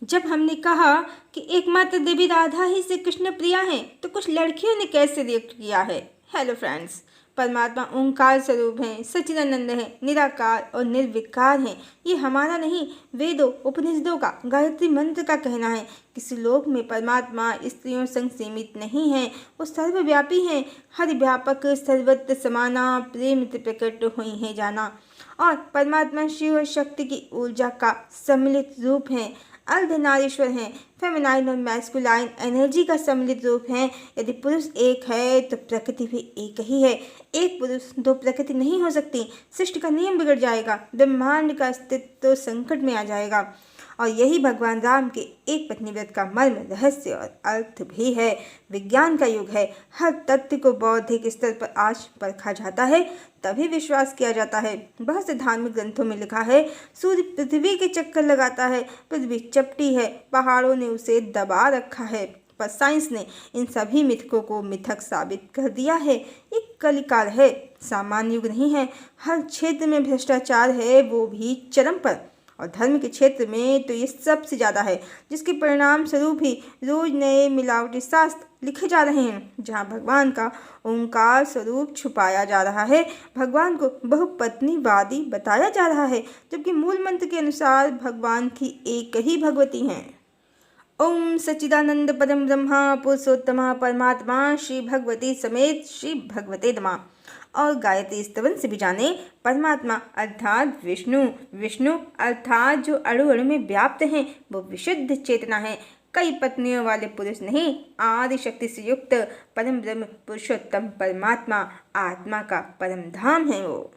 जब हमने कहा कि एकमात्र देवी राधा ही श्री कृष्ण प्रिया हैं, तो कुछ लड़कियों ने कैसे रिएक्ट किया है। हेलो फ्रेंड्स, परमात्मा ओंकार स्वरूप हैं, सच्चिदानंद हैं, निराकार और निर्विकार हैं। ये हमारा नहीं, वेदों उपनिषदों का, गायत्री मंत्र का कहना है। किसी लोक में परमात्मा स्त्रियों संग सीमित नहीं है, वो सर्वव्यापी हैं, हर व्यापक, सर्वत्र समाना, प्रेम प्रकट हुई है जाना। और परमात्मा शिव और शक्ति की ऊर्जा का सम्मिलित रूप है, अर्धनारीश्वर हैं, फेमिनाइन और मैस्कुलाइन एनर्जी का सम्मिलित रूप है। यदि पुरुष एक है तो प्रकृति भी एक ही है। एक पुरुष दो प्रकृति नहीं हो सकती। सृष्टि का नियम बिगड़ जाएगा, ब्रह्मांड का अस्तित्व संकट में आ जाएगा। और यही भगवान राम के एक पत्नी व्रत का मर्म, रहस्य और अर्थ भी है। विज्ञान का युग है, हर तथ्य को बौद्धिक स्तर पर आज परखा जाता है, तभी विश्वास किया जाता है। बहुत से धार्मिक ग्रंथों में लिखा है, सूर्य पृथ्वी के चक्कर लगाता है, पृथ्वी चपटी है, पहाड़ों ने उसे दबा रखा है। पर साइंस ने इन सभी मिथकों को मिथक साबित कर दिया है। एक कलिकाल है, सामान्य युग नहीं है। हर क्षेत्र में भ्रष्टाचार है, वो भी चरम पर। और धर्म के क्षेत्र में तो ये सबसे ज़्यादा है, जिसके परिणाम स्वरूप ही रोज नए मिलावटी शास्त्र लिखे जा रहे हैं, जहाँ भगवान का ओंकार स्वरूप छुपाया जा रहा है, भगवान को बहुपत्नीवादी बताया जा रहा है, जबकि मूल मंत्र के अनुसार भगवान की एक ही भगवती हैं। ओम सच्चिदानंद परम ब्रह्मा पुरुषोत्तमा परमात्मा श्री भगवती समेत श्री भगवते नमः। और गायत्री स्तवन से भी जाने, परमात्मा अर्थात विष्णु, विष्णु अर्थात जो अणु अणु में व्याप्त हैं, वो विशुद्ध चेतना है। कई पत्नियों वाले पुरुष नहीं, आदि शक्ति से युक्त परम ब्रह्म पुरुषोत्तम परमात्मा आत्मा का परम धाम है वो।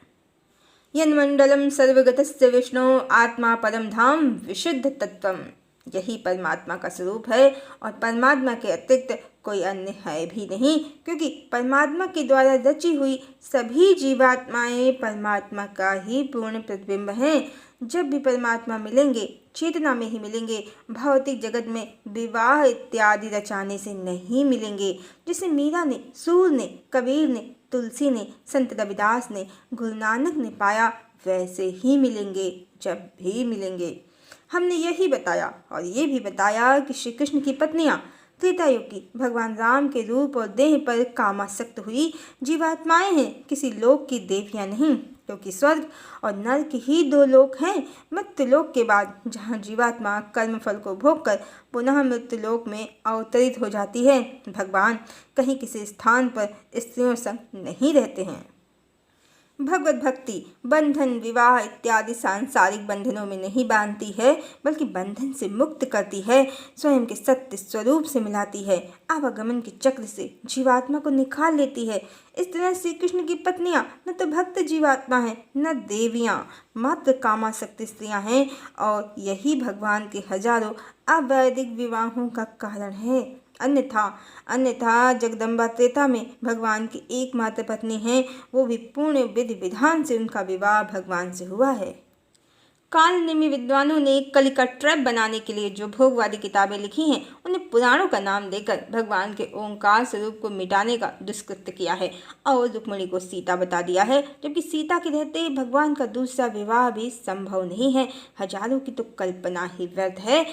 यन्मंडलम सर्वगतस्य विष्णु आत्मा परम धाम विशुद्ध तत्वम। यही परमात्मा का स्वरूप है, और परमात्मा के अतिरिक्त कोई अन्य है भी नहीं, क्योंकि परमात्मा के द्वारा रची हुई सभी जीवात्माएं परमात्मा का ही पूर्ण प्रतिबिंब हैं। जब भी परमात्मा मिलेंगे, चेतना में ही मिलेंगे, भौतिक जगत में विवाह इत्यादि रचाने से नहीं मिलेंगे। जिसे मीरा ने, सूर ने, कबीर ने, तुलसी ने, संत रविदास ने, गुरु नानक ने पाया, वैसे ही मिलेंगे जब भी मिलेंगे। हमने यही बताया, और ये भी बताया कि श्री कृष्ण की पत्नियां त्रेता युग की भगवान राम के रूप और देह पर कामासक्त हुई जीवात्माएं हैं, किसी लोक की देवियां नहीं, क्योंकि स्वर्ग और नरक ही दो लोक हैं। मृत्युलोक के बाद जहाँ जीवात्मा कर्मफल को भोगकर पुनः मृत्युलोक में अवतरित हो जाती है, भगवान कहीं किसी स्थान पर स्त्रियों संग नहीं रहते हैं। भगवत भक्ति बंधन, विवाह इत्यादि सांसारिक बंधनों में नहीं बांधती है, बल्कि बंधन से मुक्त करती है, स्वयं के सत्य स्वरूप से मिलाती है, आवागमन के चक्र से जीवात्मा को निकाल लेती है। इस तरह श्री कृष्ण की पत्नियां न तो भक्त जीवात्मा हैं, न देवियां, मात्र कामासक्त स्त्रियां हैं, और यही भगवान के हजारों अवैधिक विवाहों का कारण है। अन्यथा जगदम्बा त्रेता में भगवान की एकमात्र पत्नी हैं, वो भी पूर्ण विधि विधान से उनका विवाह भगवान से हुआ है। कालनेमी विद्वानों ने कलि का ट्रैप बनाने के लिए जो भोगवादी किताबें लिखी हैं, उन्हें पुराणों का नाम देकर भगवान के ओंकार स्वरूप को मिटाने का दुष्कृत्य किया है, और रुक्मिणी को सीता बता दिया है, जबकि सीता के रहते भगवान का दूसरा विवाह भी संभव नहीं है। हजारों की तो कल्पना ही व्यर्थ है।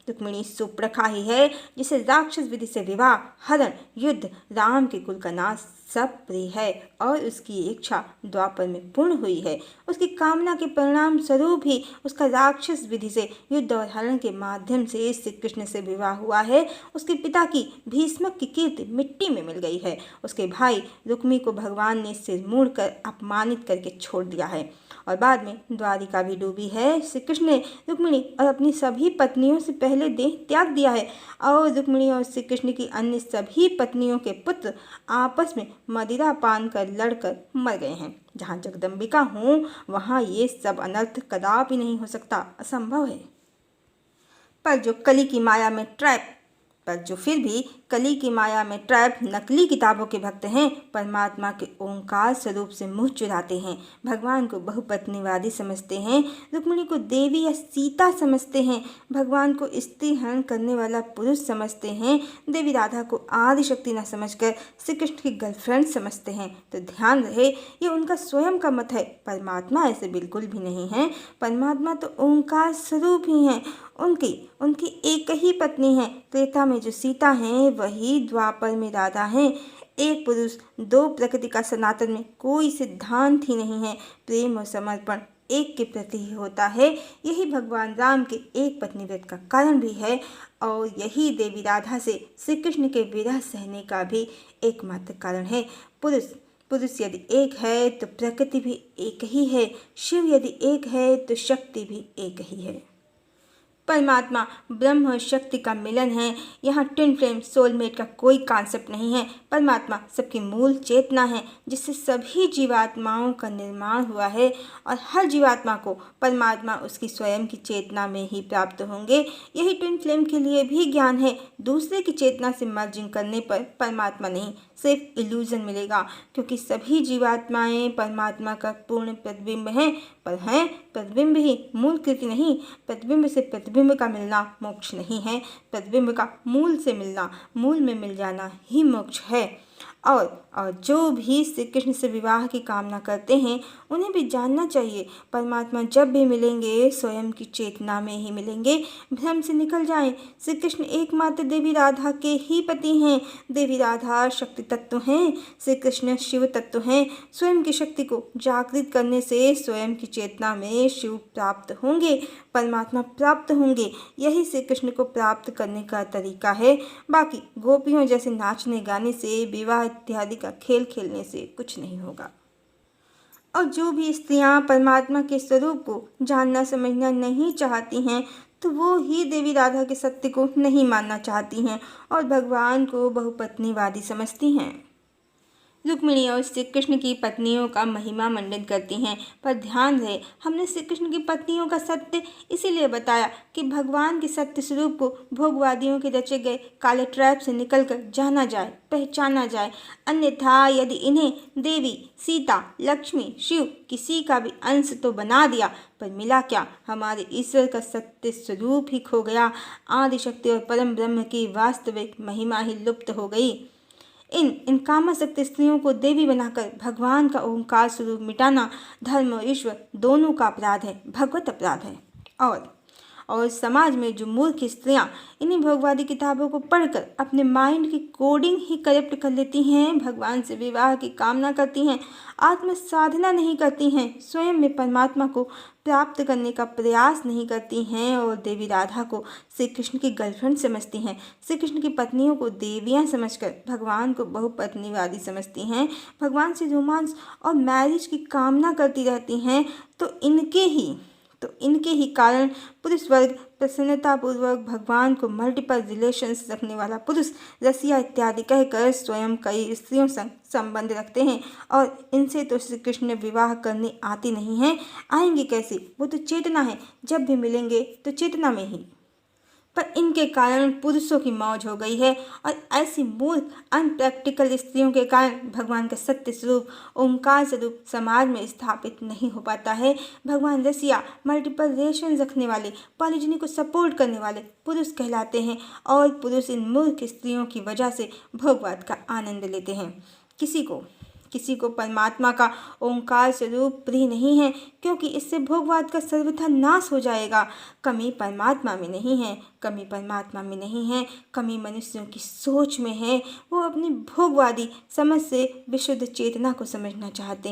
रुक्मिणी सुप्रखा ही है, जिसे राक्षस विधि से विवाह, हरण, युद्ध, राम के कुल का नाश सब प्रिय है, और उसकी इच्छा द्वापर में पूर्ण हुई है। उसकी कामना के परिणाम स्वरूप ही उसका राक्षस विधि से युद्ध और हरण के माध्यम से श्री कृष्ण से विवाह हुआ है। उसके पिता की भीष्मक की कीर्ति मिट्टी में मिल गई है। उसके भाई रुक्मी को भगवान ने सिर मोड़ कर अपमानित करके छोड़ दिया है, और बाद में द्वारिका भी डूबी है। श्री कृष्ण ने रुक्मिणी और अपनी सभी पत्नियों से पहले देह त्याग दिया है, और रुक्मिणी और श्री कृष्ण की अन्य सभी पत्नियों के पुत्र आपस में मदिरा पान कर लड़कर मर गए हैं। जहाँ जगदम्बिका हूँ, वहाँ ये सब अनर्थ कदापि नहीं हो सकता, असंभव है। पर जो फिर भी कली की माया में ट्रैप नकली किताबों के भक्त हैं, परमात्मा के ओंकार स्वरूप से मुँह चुराते हैं, भगवान को बहुपत्नीवादी समझते हैं, रुक्मिणी को देवी या सीता समझते हैं, भगवान को स्त्री हरण करने वाला पुरुष समझते हैं, देवी राधा को आदि शक्ति न समझकर श्री कृष्ण की गर्लफ्रेंड समझते हैं। तो ध्यान रहे, ये उनका स्वयं का मत है। परमात्मा ऐसे बिल्कुल भी नहीं है। परमात्मा तो ओंकार स्वरूप ही हैं। उनकी उनकी एक ही पत्नी है। त्रेता में जो सीता हैं वही द्वापर में राधा हैं। एक पुरुष दो प्रकृति का सनातन में कोई सिद्धांत ही नहीं है। प्रेम और समर्पण एक के प्रति ही होता है। यही भगवान राम के एक पत्नी व्रत का कारण भी है और यही देवी राधा से श्री कृष्ण के विरह सहने का भी एकमात्र कारण है। पुरुष पुरुष यदि एक है तो प्रकृति भी एक ही है। शिव यदि एक है तो शक्ति भी एक ही है। परमात्मा ब्रह्म और शक्ति का मिलन है। यहाँ ट्विन फ्लेम सोलमेट का कोई कॉन्सेप्ट नहीं है। परमात्मा सबकी मूल चेतना है जिससे सभी जीवात्माओं का निर्माण हुआ है और हर जीवात्मा को परमात्मा उसकी स्वयं की चेतना में ही प्राप्त होंगे। यही ट्विन फ्लेम के लिए भी ज्ञान है। दूसरे की चेतना से मर्जिंग करने पर परमात्मा नहीं सिर्फ इल्यूजन मिलेगा, क्योंकि सभी जीवात्माएं परमात्मा का पूर्ण प्रतिबिंब हैं। पर हैं प्रतिबिंब ही, मूल कृति नहीं। प्रतिबिंब से प्रतिबिंब का मिलना मोक्ष नहीं है। प्रतिबिंब का मूल से मिलना, मूल में मिल जाना ही मोक्ष है। और जो भी श्री कृष्ण से विवाह की कामना करते हैं उन्हें भी जानना चाहिए परमात्मा जब भी मिलेंगे स्वयं की चेतना में ही मिलेंगे। भ्रम से निकल जाएं। श्री कृष्ण एकमात्र देवी राधा के ही पति हैं। देवी राधा शक्ति तत्व हैं, श्री कृष्ण शिव तत्व हैं। स्वयं की शक्ति को जागृत करने से स्वयं की चेतना में शिव प्राप्त होंगे, परमात्मा प्राप्त होंगे। यही श्री कृष्ण को प्राप्त करने का तरीका है। बाकी गोपियों जैसे नाचने गाने से, विवाह इत्यादि का खेल खेलने से कुछ नहीं होगा। और जो भी स्त्रियां परमात्मा के स्वरूप को जानना समझना नहीं चाहती हैं तो वो ही देवी राधा के सत्य को नहीं मानना चाहती हैं और भगवान को बहुपत्नीवादी समझती हैं। रुक्मिणी और श्री कृष्ण की पत्नियों का महिमा मंडित करती हैं, पर ध्यान रहे हमने श्री कृष्ण की पत्नियों का सत्य इसीलिए बताया कि भगवान के सत्य स्वरूप को भोगवादियों के रचे गए काले ट्रैप से निकलकर जाना जाए, पहचाना जाए। अन्यथा यदि इन्हें देवी, सीता, लक्ष्मी, शिव किसी का भी अंश तो बना दिया, पर मिला क्या? हमारे ईश्वर का सत्य स्वरूप ही खो गया। आदिशक्ति और परम ब्रह्म की वास्तविक महिमा ही लुप्त हो गई। इन कामासक्त स्त्रियों को देवी बनाकर भगवान का ओंकार स्वरूप मिटाना धर्म और ईश्वर दोनों का अपराध है, भगवत अपराध है। और समाज में जो मूर्ख स्त्रियां इन्हीं भोगवादी किताबों को पढ़कर अपने माइंड की कोडिंग ही करप्ट कर लेती हैं, भगवान से विवाह की कामना करती हैं, आत्म साधना नहीं करती हैं, स्वयं में परमात्मा को प्राप्त करने का प्रयास नहीं करती हैं और देवी राधा को श्री कृष्ण की गर्लफ्रेंड समझती हैं, श्री कृष्ण की पत्नियों को देवियां समझकर भगवान को बहुपत्नीवादी समझती हैं, भगवान से रोमांस और मैरिज की कामना करती रहती हैं, तो इनके ही कारण पुरुष वर्ग प्रसन्नतापूर्वक भगवान को मल्टीपल रिलेशंस रखने वाला पुरुष, रसिया इत्यादि कहकर स्वयं कई स्त्रियों संग संबंध रखते हैं और इनसे तो श्री कृष्ण विवाह करने आती नहीं हैं। आएंगे कैसे? वो तो चेतना है, जब भी मिलेंगे तो चेतना में ही। पर इनके कारण पुरुषों की मौज हो गई है और ऐसी मूर्ख अनप्रैक्टिकल स्त्रियों के कारण भगवान का सत्य स्वरूप ओंकार स्वरूप समाज में स्थापित नहीं हो पाता है। भगवान रसिया, मल्टीपल रिलेशन रखने वाले, पॉलिजनी को सपोर्ट करने वाले पुरुष कहलाते हैं और पुरुष इन मूर्ख स्त्रियों की वजह से भोगवाद का आनंद लेते हैं। किसी को परमात्मा का ओंकार स्वरूप प्रिय नहीं है, क्योंकि इससे भोगवाद का सर्वथा नाश हो जाएगा। कमी परमात्मा में नहीं है, कमी मनुष्यों की सोच में है। वो अपनी भोगवादी समझ से विशुद्ध चेतना को समझना चाहते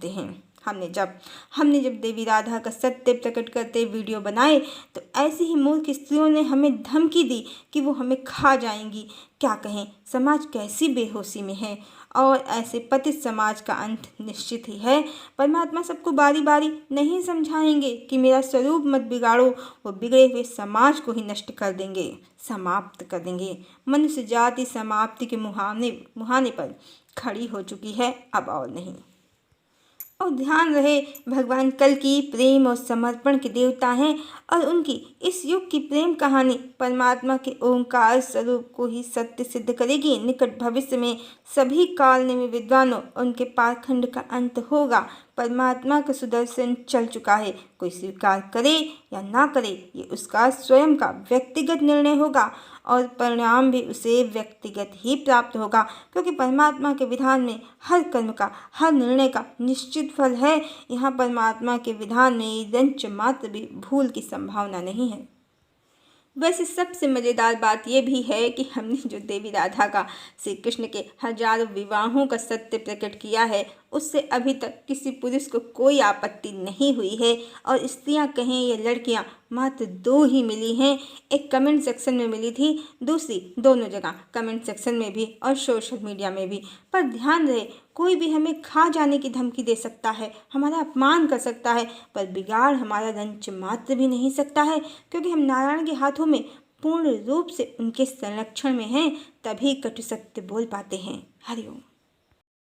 हैं। हमने जब देवी राधा का सत्य प्रकट करते वीडियो बनाए तो ऐसी ही मूर्ख स्त्रियों ने हमें धमकी दी कि वो हमें खा जाएंगी। क्या कहें, समाज कैसी बेहोशी में है और ऐसे पतित समाज का अंत निश्चित ही है। परमात्मा सबको बारी बारी नहीं समझाएंगे कि मेरा स्वरूप मत बिगाड़ो, वो बिगड़े हुए समाज को ही नष्ट कर देंगे, समाप्त कर देंगे। मनुष्य जाति समाप्ति के मुहाने पर खड़ी हो चुकी है, अब और नहीं। और ध्यान रहे भगवान कल्कि प्रेम और समर्पण के देवता हैं और उनकी इस युग की प्रेम कहानी परमात्मा के ओंकार स्वरूप को ही सत्य सिद्ध करेगी। निकट भविष्य में सभी कालने में विद्वानों उनके पाखंड का अंत होगा। परमात्मा का सुदर्शन चल चुका है, कोई स्वीकार करे या ना करे ये उसका स्वयं का व्यक्तिगत निर्णय होगा। और परिणाम भी उसे व्यक्तिगत ही प्राप्त होगा, क्योंकि परमात्मा के विधान में हर कर्म का, हर निर्णय का निश्चित फल है। यहाँ परमात्मा के विधान में रंच मात्र भी भूल की संभावना नहीं है। वैसे सबसे मज़ेदार बात यह भी है कि हमने जो देवी राधा का श्री कृष्ण के हजारों विवाहों का सत्य प्रकट किया है, उससे अभी तक किसी पुरुष को कोई आपत्ति नहीं हुई है। और स्त्रियां कहें या लड़कियां, मात्र 2 ही मिली हैं। एक कमेंट सेक्शन में मिली थी, दूसरी दोनों जगह कमेंट सेक्शन में भी और सोशल मीडिया में भी। पर ध्यान रहे, कोई भी हमें खा जाने की धमकी दे सकता है, हमारा अपमान कर सकता है, पर बिगाड़ हमारा रंच मात्र भी नहीं सकता है, क्योंकि हम नारायण के हाथों में पूर्ण रूप से उनके संरक्षण में हैं। तभी कटु सत्य बोल पाते हैं। हरिओम।